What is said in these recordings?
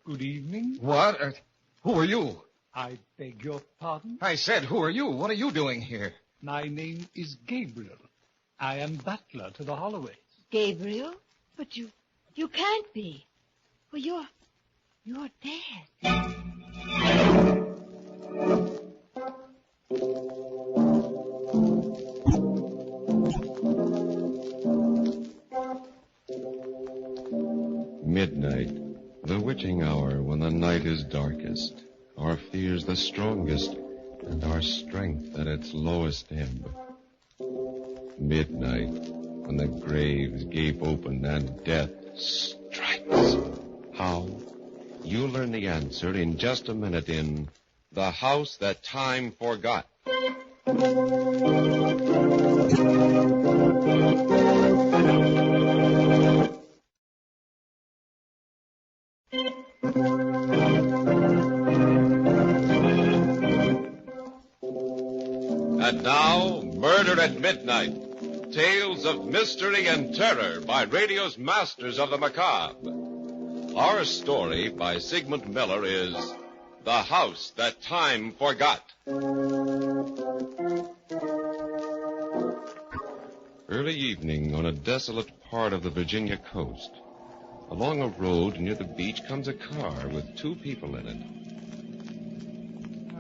Good evening. What? Who are you? I beg your pardon? I said, who are you? What are you doing here? My name is Gabriel. I am butler to the Holloways. Gabriel? But you can't be. Well, you're dead. Midnight, the witching hour when the night is darkest, our fears the strongest, and our strength at its lowest ebb. Midnight, when the graves gape open and death strikes. How? You'll learn the answer in just a minute in The House That Time Forgot. And now, Murder at Midnight. Tales of mystery and terror by radio's masters of the macabre. Our story by Sigmund Miller is The House That Time Forgot. Early evening on a desolate part of the Virginia coast. Along a road near the beach comes a car with two people in it.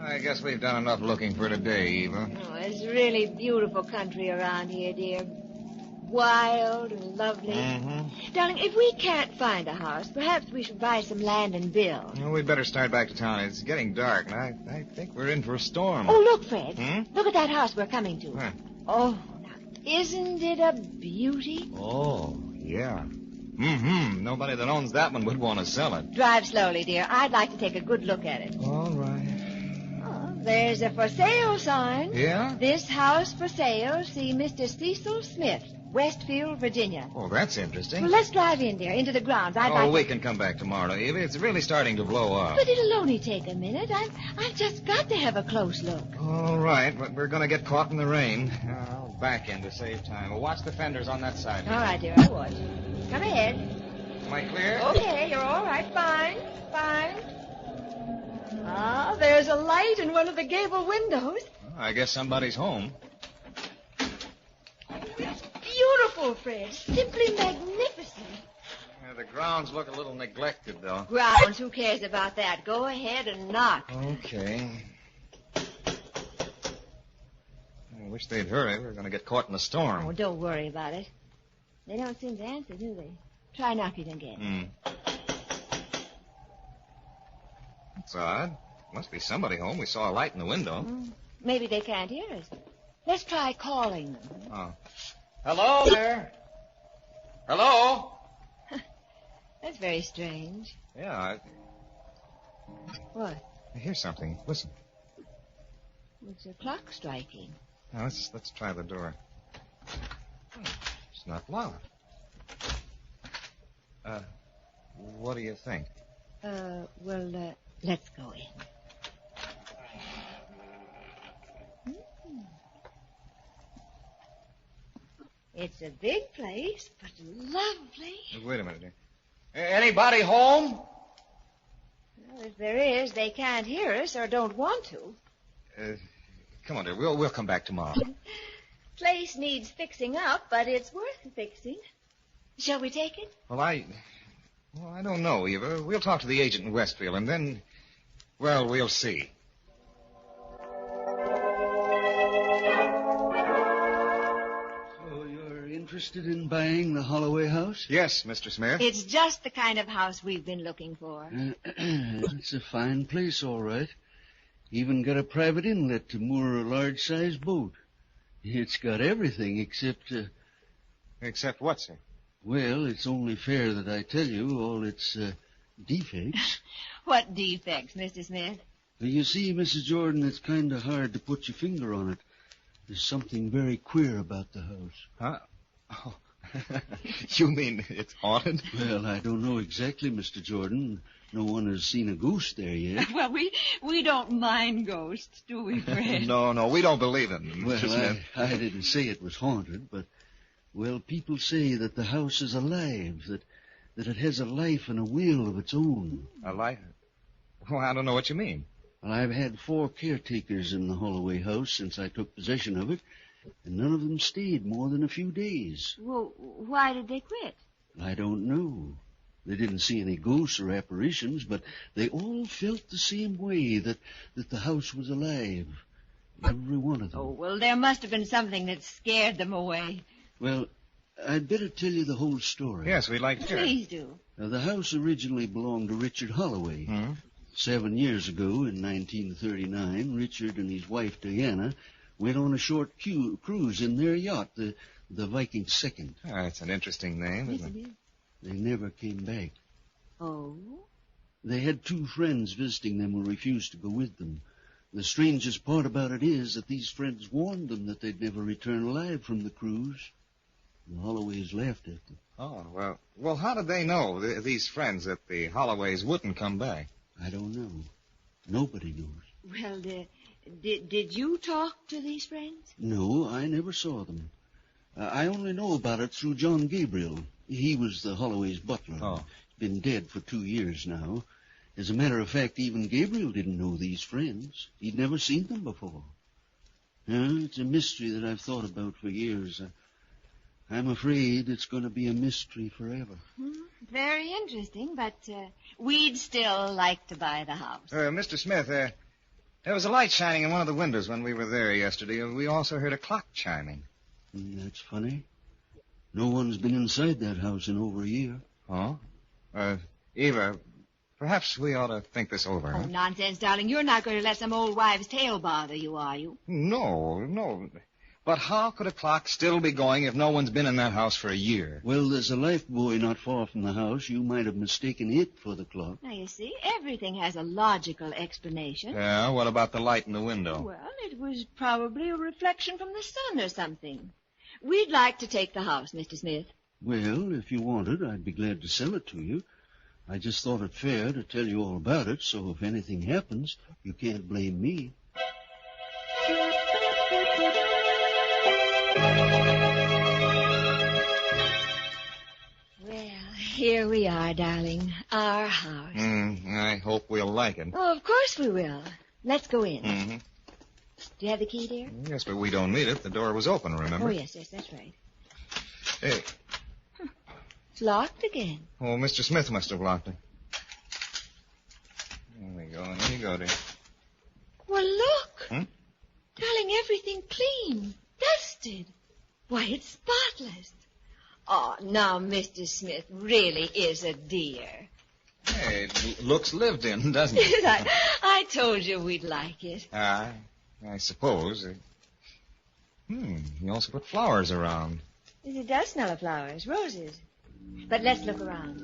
I guess we've done enough looking for today, Eva. Oh, it's really beautiful country around here, dear. Wild and lovely. Mm-hmm. Darling, if we can't find a house, perhaps we should buy some land and build. Well, we'd better start back to town. It's getting dark, and I think we're in for a storm. Oh, look, Fred. Hmm? Look at that house we're coming to. Huh. Oh, now, isn't it a beauty? Oh, yeah. Mm-hmm. Nobody that owns that one would want to sell it. Drive slowly, dear. I'd like to take a good look at it. All right. Oh, there's a for sale sign. Yeah? This house for sale. See Mr. Cecil Smith, Westfield, Virginia. Oh, that's interesting. Well, let's drive in, dear, into the grounds. We can come back tomorrow, Eva. It's really starting to blow up. But it'll only take a minute. I've just got to have a close look. All right, but we're going to get caught in the rain. I'll back in to save time. Well, watch the fenders on that side. All right, dear, I watch. Come ahead. Am I clear? Okay, you're all right. Fine. Ah, there's a light in one of the gable windows. I guess somebody's home. It's beautiful, Fred. Simply magnificent. Yeah, the grounds look a little neglected, though. Grounds, who cares about that? Go ahead and knock. Okay. I wish they'd hurry. We're going to get caught in the storm. Oh, don't worry about it. They don't seem to answer, do they? Try knocking again. That's odd. Must be somebody home. We saw a light in the window. Maybe they can't hear us. Let's try calling them. Oh. Hello there. Hello? That's very strange. Yeah, What? I hear something. Listen. It's a clock striking. Now, let's try the door. It's not locked. What do you think? Let's go in. It's a big place, but lovely. Wait a minute, dear. Anybody home? Well, if there is, they can't hear us or don't want to. Come on, dear. We'll come back tomorrow. Place needs fixing up, but it's worth fixing. Shall we take it? Well, I don't know, Eva. We'll talk to the agent in Westfield, and then, well, we'll see. So you're interested in buying the Holloway house? Yes, Mr. Smith. It's just the kind of house we've been looking for. It's a fine place, all right. Even got a private inlet to moor a large-sized boat. It's got everything except... Except what, sir? Well, it's only fair that I tell you all its defects. What defects, Mr. Smith? You see, Mrs. Jordan, it's kind of hard to put your finger on it. There's something very queer about the house. Huh? Oh. You mean it's haunted? Well, I don't know exactly, Mr. Jordan. No one has seen a ghost there yet. Well, we don't mind ghosts, do we, Fred? No, we don't believe in them, Well, Mr. Smith. I didn't say it was haunted, but, well, people say that the house is alive, that that it has a life and a will of its own. A life? Well, I don't know what you mean. Well, I've had 4 caretakers in the Holloway house since I took possession of it, and none of them stayed more than a few days. Well, why did they quit? I don't know. They didn't see any ghosts or apparitions, but they all felt the same way, that the house was alive. Every one of them. Oh, well, there must have been something that scared them away. Well, I'd better tell you the whole story. Yes, we'd like to hear it. Please do. Now, the house originally belonged to Richard Holloway. Hmm? 7 years ago, in 1939, Richard and his wife, Diana, went on a short cruise in their yacht, the Viking II. Oh, that's an interesting name, Yes, isn't it it? is. They never came back. Oh? They had 2 friends visiting them who refused to go with them. The strangest part about it is that these friends warned them that they'd never return alive from the cruise. The Holloways laughed at them. Oh, well, how did they know, these friends, that the Holloways wouldn't come back? I don't know. Nobody knows. Well, did you talk to these friends? No, I never saw them. I only know about it through John Gabriel. He was the Holloway's butler. Oh. Been dead for 2 years now. As a matter of fact, even Gabriel didn't know these friends. He'd never seen them before. It's a mystery that I've thought about for years. I'm afraid it's going to be a mystery forever. Very interesting, but we'd still like to buy the house. Mr. Smith, there was a light shining in one of the windows when we were there yesterday. We also heard a clock chiming. That's funny. No one's been inside that house in over a year. Oh? Eva, perhaps we ought to think this over. Oh, Huh? nonsense, darling. You're not going to let some old wives' tale bother you, are you? No. But how could a clock still be going if no one's been in that house for a year? Well, there's a lifebuoy not far from the house. You might have mistaken it for the clock. Now, you see, everything has a logical explanation. Yeah, what about the light in the window? Well, it was probably a reflection from the sun or something. We'd like to take the house, Mr. Smith. Well, if you wanted, I'd be glad to sell it to you. I just thought it fair to tell you all about it, so if anything happens, you can't blame me. Well, here we are, darling. Our house. I hope we'll like it. Oh, of course we will. Let's go in. Mm-hmm. Do you have the key, dear? Yes, but we don't need it. The door was open, remember? Oh, yes, that's right. Hey. It's locked again. Oh, Mr. Smith must have locked it. There we go. And here you go, dear. Well, look. Hmm? Darling, everything clean. Dusted. Why, it's spotless. Oh, now, Mr. Smith really is a dear. Hey, it looks lived in, doesn't it? I told you we'd like it. I suppose. You also put flowers around. It does smell of flowers, roses. But let's look around.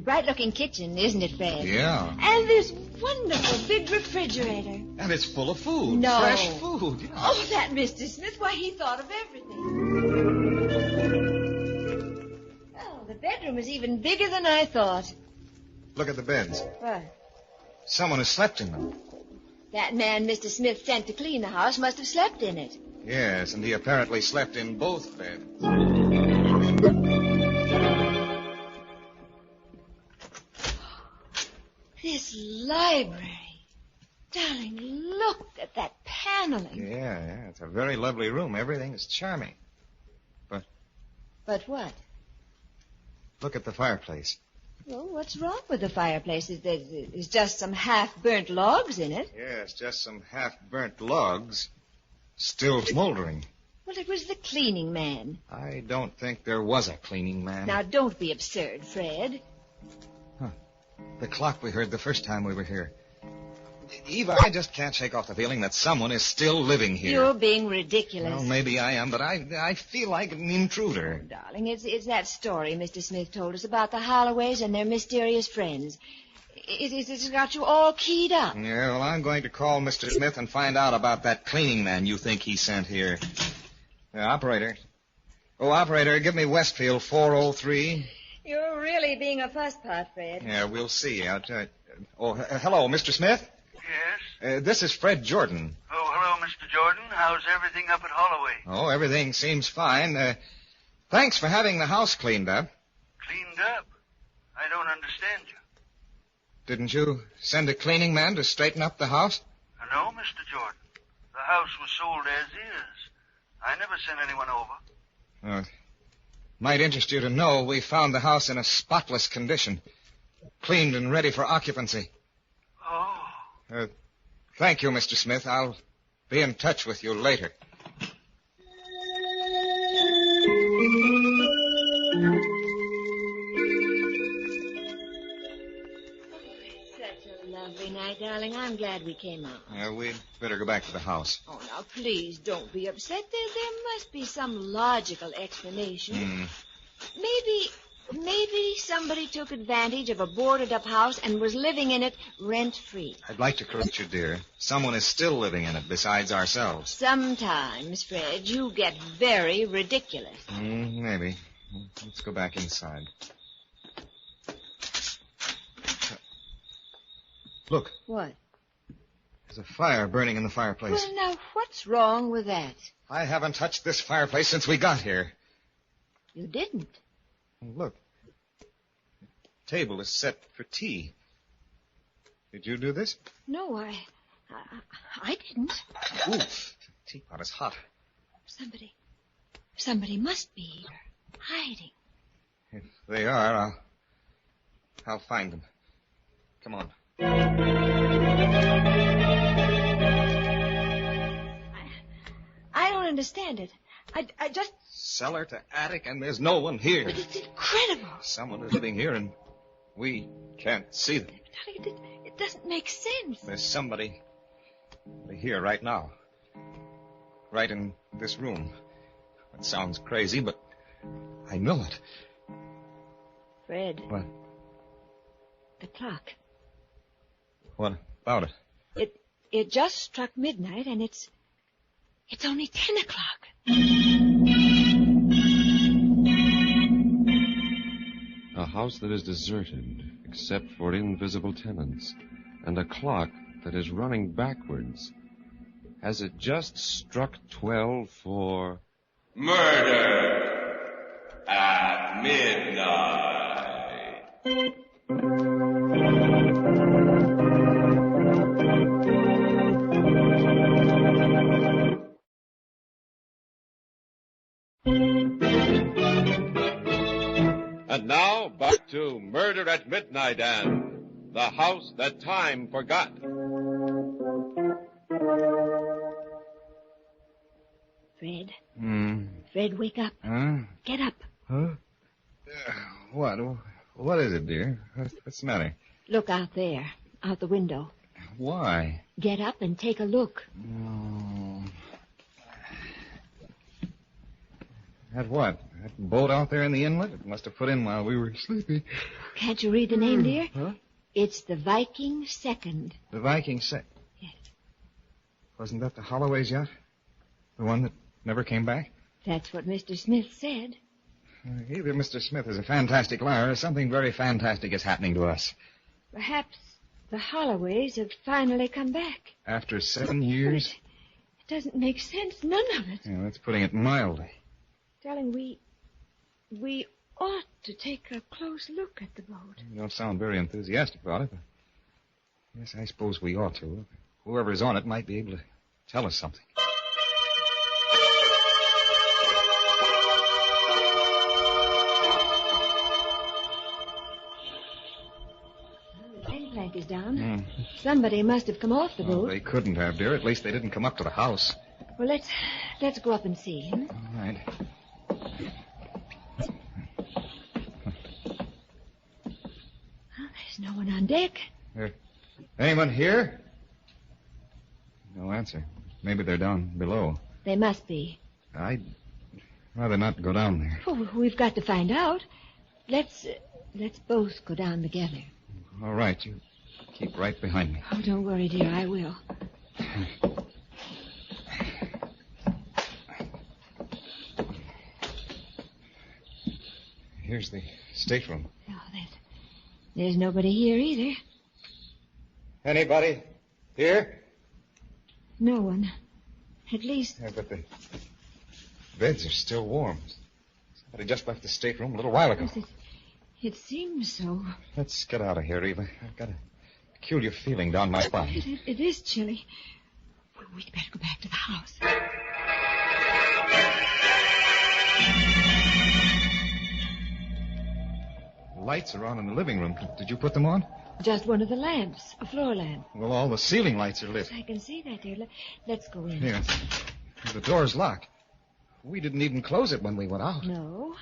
Bright-looking kitchen, isn't it, Fred? Yeah. And this wonderful big refrigerator. And it's full of food. No. Fresh food. Yeah. Oh, that Mr. Smith, why, he thought of everything. Oh, the bedroom is even bigger than I thought. Look at the beds. What? Someone has slept in them. That man Mr. Smith sent to clean the house must have slept in it. Yes, and he apparently slept in both beds. This library. Darling, look at that paneling. Yeah, it's a very lovely room. Everything is charming. But what? Look at the fireplace. Well, what's wrong with the fireplace? There's just some half-burnt logs in it. Yes, just some half-burnt logs, still smoldering. Well, it was the cleaning man. I don't think there was a cleaning man. Now, don't be absurd, Fred. The clock we heard the first time we were here. Eva, I just can't shake off the feeling that someone is still living here. You're being ridiculous. Well, maybe I am, but I feel like an intruder. Darling, it's that story Mr. Smith told us about the Holloways and their mysterious friends. It's got you all keyed up. Yeah, well, I'm going to call Mr. Smith and find out about that cleaning man you think he sent here. Operator. Oh, operator, give me Westfield 403. You're really being a fusspot, Fred. Yeah, we'll see. Hello, Mr. Smith? Yes? This is Fred Jordan. Oh, hello, Mr. Jordan. How's everything up at Holloway? Oh, everything seems fine. Thanks for having the house cleaned up. Cleaned up? I don't understand you. Didn't you send a cleaning man to straighten up the house? No, Mr. Jordan. The house was sold as is. I never sent anyone over. It might interest you to know we found the house in a spotless condition. Cleaned and ready for occupancy. Oh. Thank you, Mr. Smith. I'll be in touch with you later. Such a lovely night, darling. I'm glad we came out. We'd better go back to the house. Oh, now, please don't be upset. There must be some logical explanation. Maybe somebody took advantage of a boarded-up house and was living in it rent-free. I'd like to correct you, dear. Someone is still living in it besides ourselves. Sometimes, Fred, you get very ridiculous. Maybe. Let's go back inside. Look. What? There's a fire burning in the fireplace. Well, now, what's wrong with that? I haven't touched this fireplace since we got here. You didn't. Look. The table is set for tea. Did you do this? No, I didn't. Ooh, the teapot is hot. Somebody must be here, hiding. If they are, I'll find them. Come on. I don't understand it. I just... Cellar to attic, and there's no one here. But it's incredible. Someone is living here, and we can't see them. Darling, it doesn't make sense. There's somebody here right now. Right in this room. It sounds crazy, but I know it. Fred. What? The clock. What about it? It just struck midnight, and it's only 10 o'clock. A house that is deserted, except for invisible tenants, and a clock that is running backwards. Has it just struck 12 for... Murder at midnight. And now, back to Murder at Midnight and The House That Time Forgot. Fred. Fred, wake up. Huh? Get up. Huh? What? What is it, dear? What's the matter? Look out there, out the window. Why? Get up and take a look. Oh. That what? That boat out there in the inlet? It must have put in while we were sleepy. Can't you read the name, dear? Huh? It's the Viking Second. The Viking Second? Yes. Wasn't that the Holloway's yacht? The one that never came back? That's what Mr. Smith said. Either Mr. Smith is a fantastic liar or something very fantastic is happening to us. Perhaps the Holloways have finally come back. After 7 years? It doesn't make sense, none of it. Yeah, that's putting it mildly. Darling, we ought to take a close look at the boat. You don't sound very enthusiastic about it, but yes, I suppose we ought to. Whoever's on it might be able to tell us something. The gangplank is down. Somebody must have come off the boat. They couldn't have, dear. At least they didn't come up to the house. Well, let's go up and see. All right. Well, there's no one on deck. Anyone here? No answer. Maybe they're down below. They must be. I'd rather not go down there. Oh, we've got to find out. Let's both go down together. All right, you keep right behind me. Oh, don't worry, dear. I will. Here's the stateroom. Oh, there's nobody here either. Anybody here? No one. At least... Yeah, but the beds are still warm. But he just left the stateroom a little while ago. Yes, it seems so. Let's get out of here, Eva. I've got a peculiar feeling down my spine. It is chilly. We'd better go back to the house. Lights are on in the living room. Did you put them on? Just one of the lamps, a floor lamp. Well, all the ceiling lights are lit. I can see that, dear. Let's go in. Here. The door's locked. We didn't even close it when we went out. No.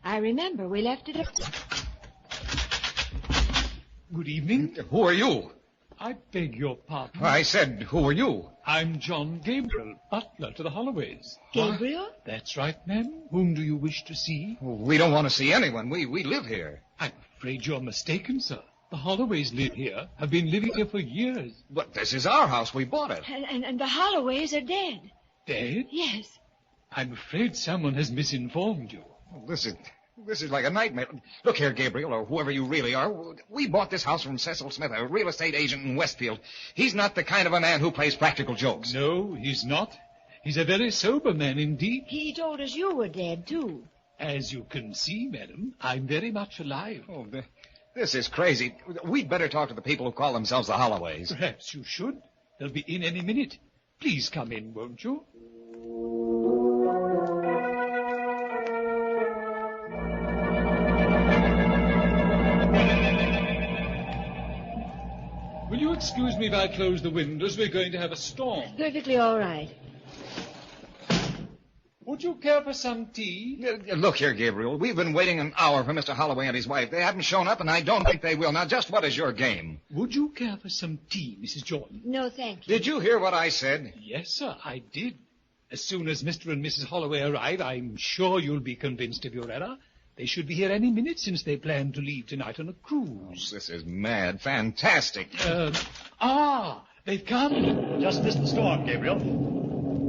I remember we left it up. Good evening. Who are you? I beg your pardon. I said, who are you? I'm John Gabriel, butler to the Holloways. Gabriel? That's right, ma'am. Whom do you wish to see? We don't want to see anyone. We live here. I'm afraid you're mistaken, sir. The Holloways live here, have been living here for years. But this is our house. We bought it. And the Holloways are dead. Dead? Yes. I'm afraid someone has misinformed you. This is like a nightmare. Look here, Gabriel, or whoever you really are. We bought this house from Cecil Smith, a real estate agent in Westfield. He's not the kind of a man who plays practical jokes. No, he's not. He's a very sober man indeed. He told us you were dead, too. As you can see, madam, I'm very much alive. Oh, this is crazy. We'd better talk to the people who call themselves the Holloways. Perhaps you should. They'll be in any minute. Please come in, won't you? Will you excuse me if I close the windows? We're going to have a storm. Perfectly all right. Would you care for some tea? Look here, Gabriel. We've been waiting an hour for Mr. Holloway and his wife. They haven't shown up, and I don't think they will. Now, just what is your game? Would you care for some tea, Mrs. Jordan? No, thank you. Did you hear what I said? Yes, sir, I did. As soon as Mr. and Mrs. Holloway arrive, I'm sure you'll be convinced of your error. They should be here any minute since they plan to leave tonight on a cruise. This is mad. Fantastic. They've come. Just missed the storm, Gabriel.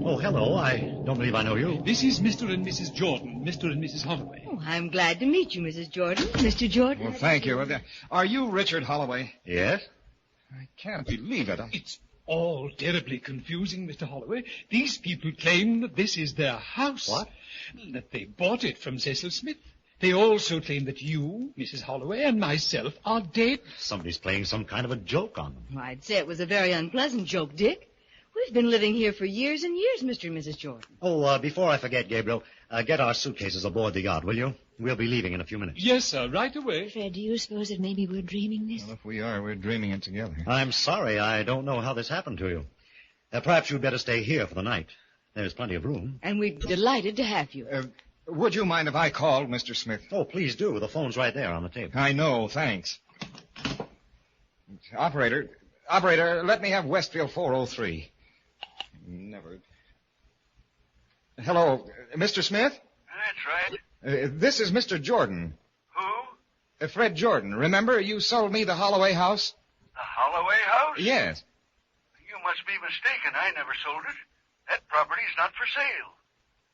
Oh, hello. I don't believe I know you. This is Mr. and Mrs. Jordan, Mr. and Mrs. Holloway. Oh, I'm glad to meet you, Mrs. Jordan. Mr. Jordan. Well, thank you. Are you Richard Holloway? Yes? I can't believe it. It's all terribly confusing, Mr. Holloway. These people claim that this is their house. What? That they bought it from Cecil Smith. They also claim that you, Mrs. Holloway, and myself are dead. Somebody's playing some kind of a joke on them. I'd say it was a very unpleasant joke, Dick. We've been living here for years and years, Mr. and Mrs. Jordan. Oh, before I forget, Gabriel, get our suitcases aboard the yacht, will you? We'll be leaving in a few minutes. Yes, sir, right away. Fred, do you suppose that maybe we're dreaming this? Well, if we are, we're dreaming it together. I'm sorry. I don't know how this happened to you. Perhaps you'd better stay here for the night. There's plenty of room. And we're delighted to have you. Would you mind if I called Mr. Smith? Oh, please do. The phone's right there on the table. I know, thanks. Operator, let me have Westfield 403. Never. Hello, Mr. Smith? That's right. This is Mr. Jordan. Who? Fred Jordan. Remember, you sold me the Holloway house? The Holloway house? Yes. You must be mistaken. I never sold it. That property's not for sale.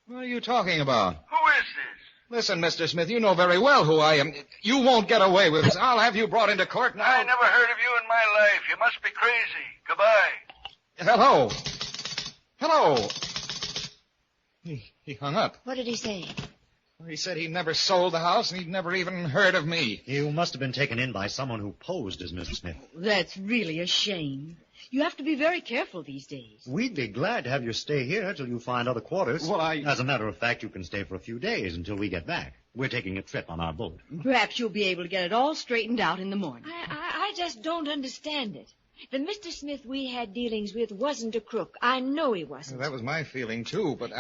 What are you talking about? Who is this? Listen, Mr. Smith, you know very well who I am. You won't get away with this. I'll have you brought into court now. I never heard of you in my life. You must be crazy. Goodbye. Hello. He hung up. What did he say? He said he never sold the house, and he'd never even heard of me. You must have been taken in by someone who posed as Mr. Smith. That's really a shame. You have to be very careful these days. We'd be glad to have you stay here till you find other quarters. Well, As a matter of fact, you can stay for a few days until we get back. We're taking a trip on our boat. Perhaps you'll be able to get it all straightened out in the morning. I just don't understand it. The Mr. Smith we had dealings with wasn't a crook. I know he wasn't. That was my feeling, too, but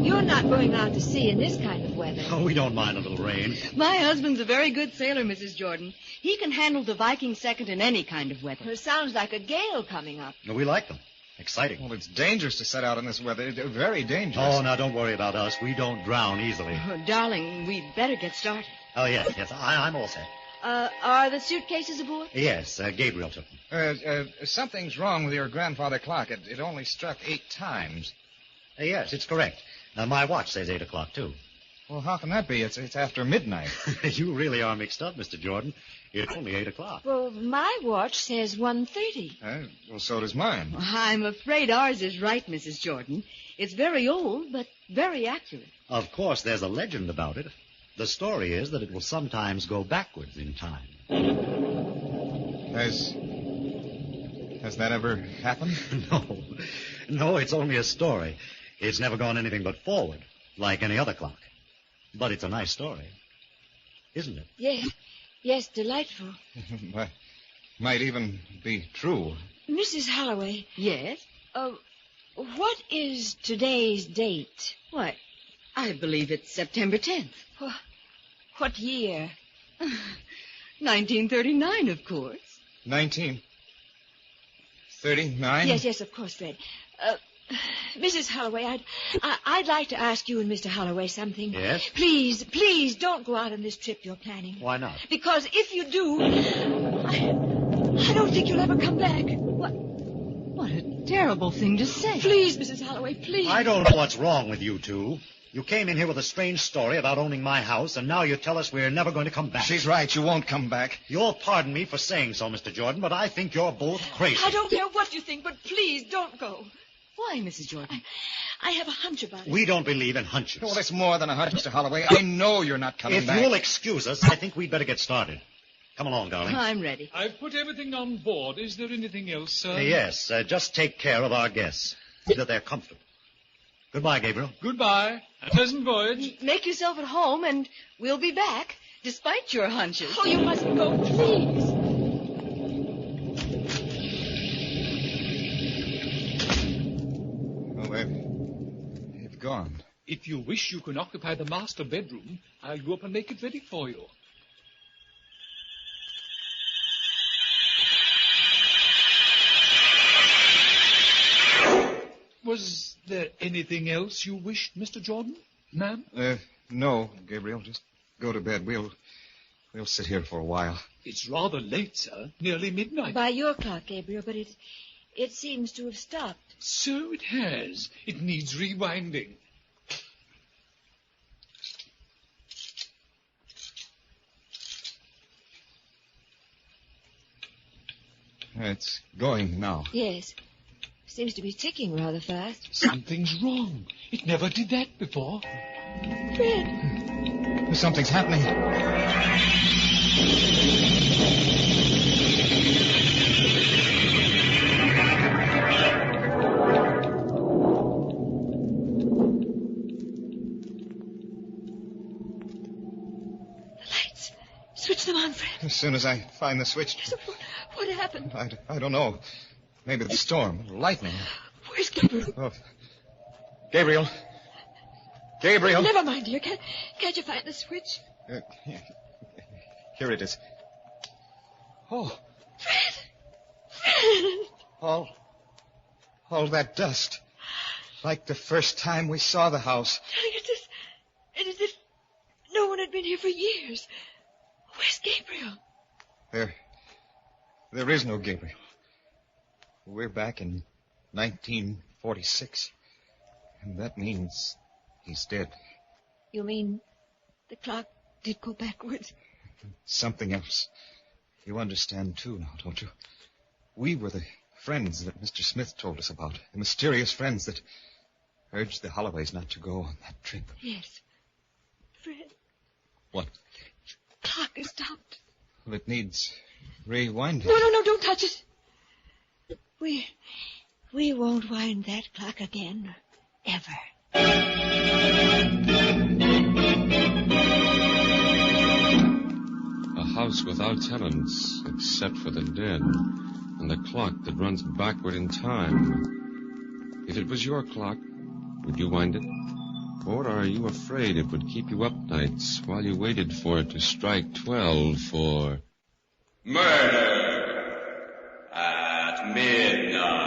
You're not going out to sea in this kind of weather. Oh, we don't mind a little rain. My husband's a very good sailor, Mrs. Jordan. He can handle the Viking second in any kind of weather. It sounds like a gale coming up. We like them. Exciting. Well, it's dangerous to set out in this weather. Very dangerous. Oh, now don't worry about us. We don't drown easily. Oh, darling, we'd better get started. Oh, yes. I'm all set. Are the suitcases aboard? Yes, Gabriel took them. Something's wrong with your grandfather clock. It only struck 8 times. Yes, it's correct. My watch says 8 o'clock, too. Well, how can that be? It's after midnight. You really are mixed up, Mr. Jordan. It's only 8 o'clock. Well, my watch says 1:30. Well, so does mine. I'm afraid ours is right, Mrs. Jordan. It's very old, but very accurate. Of course, there's a legend about it. The story is that it will sometimes go backwards in time. Has that ever happened? No, it's only a story. It's never gone anything but forward, like any other clock. But it's a nice story, isn't it? Yes, delightful. Might even be true. Mrs. Holloway. Yes? What is today's date? Why, I believe it's September 10th. What year? 1939, of course. 1939? Yes, of course, Fred. Mrs. Holloway, I'd like to ask you and Mr. Holloway something. Yes? Please, don't go out on this trip you're planning. Why not? Because if you do, I don't think you'll ever come back. What a terrible thing to say. Please, Mrs. Holloway, please. I don't know what's wrong with you two. You came in here with a strange story about owning my house, and now you tell us we're never going to come back. She's right. You won't come back. You'll pardon me for saying so, Mr. Jordan, but I think you're both crazy. I don't care what you think, but please don't go. Why, Mrs. Jordan? I have a hunch about it. We don't believe in hunches. Well, it's more than a hunch, Mr. Holloway. I know you're not coming back. If you'll excuse us, I think we'd better get started. Come along, darling. I'm ready. I've put everything on board. Is there anything else, sir? Yes, just take care of our guests. See that they're comfortable. Goodbye, Gabriel. Goodbye. A pleasant voyage. Make yourself at home, and we'll be back, despite your hunches. Oh, you mustn't go, please. Well, they've gone. If you wish, you can occupy the master bedroom. I'll go up and make it ready for you. Was there anything else you wished, Mr. Jordan, ma'am? No, Gabriel. Just go to bed. We'll sit here for a while. It's rather late, sir. Nearly midnight. By your clock, Gabriel, but it seems to have stopped. So it has. It needs rewinding. It's going now. Yes. Seems to be ticking rather fast. Something's wrong. It never did that before. Fred. Something's happening. The lights. Switch them on, Fred. As soon as I find the switch. So what happened? I don't know. Maybe the storm, lightning. Where's Gabriel? Oh. Gabriel. Gabriel. Never mind, dear. Can't you find the switch? Here it is. Oh. Fred! All that dust. Like the first time we saw the house. It is as if no one had been here for years. Where's Gabriel? There is no Gabriel. We're back in 1946. And that means he's dead. You mean the clock did go backwards? Something else. You understand, too, now, don't you? We were the friends that Mr. Smith told us about. The mysterious friends that urged the Holloways not to go on that trip. Yes. Fred. What? The clock has stopped. Well, it needs rewinding. No, don't touch it. We won't wind that clock again. Ever. A house without tenants, except for the dead, and a clock that runs backward in time. If it was your clock, would you wind it? Or are you afraid it would keep you up nights while you waited for it to strike 12 for... Murder at midnight.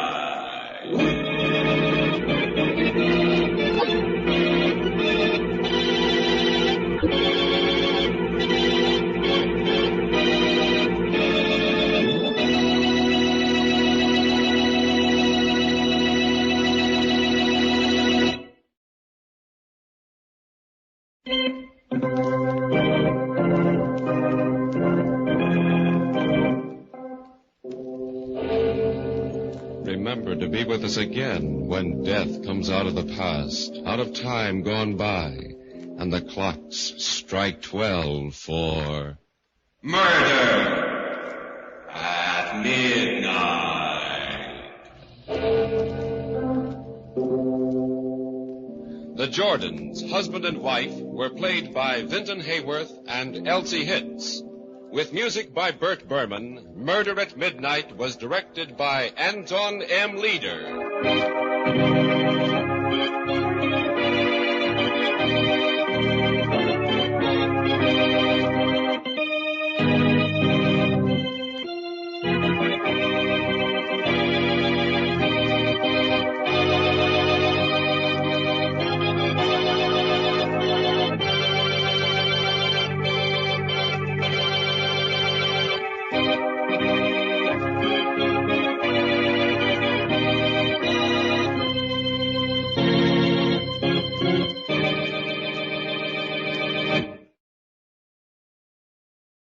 with us again when death comes out of the past, out of time gone by, and the clocks strike 12 for... Murder at Midnight. The Jordans, husband and wife, were played by Vinton Hayworth and Elsie Hitz. With music by Bert Berman, Murder at Midnight was directed by Anton M. Leader.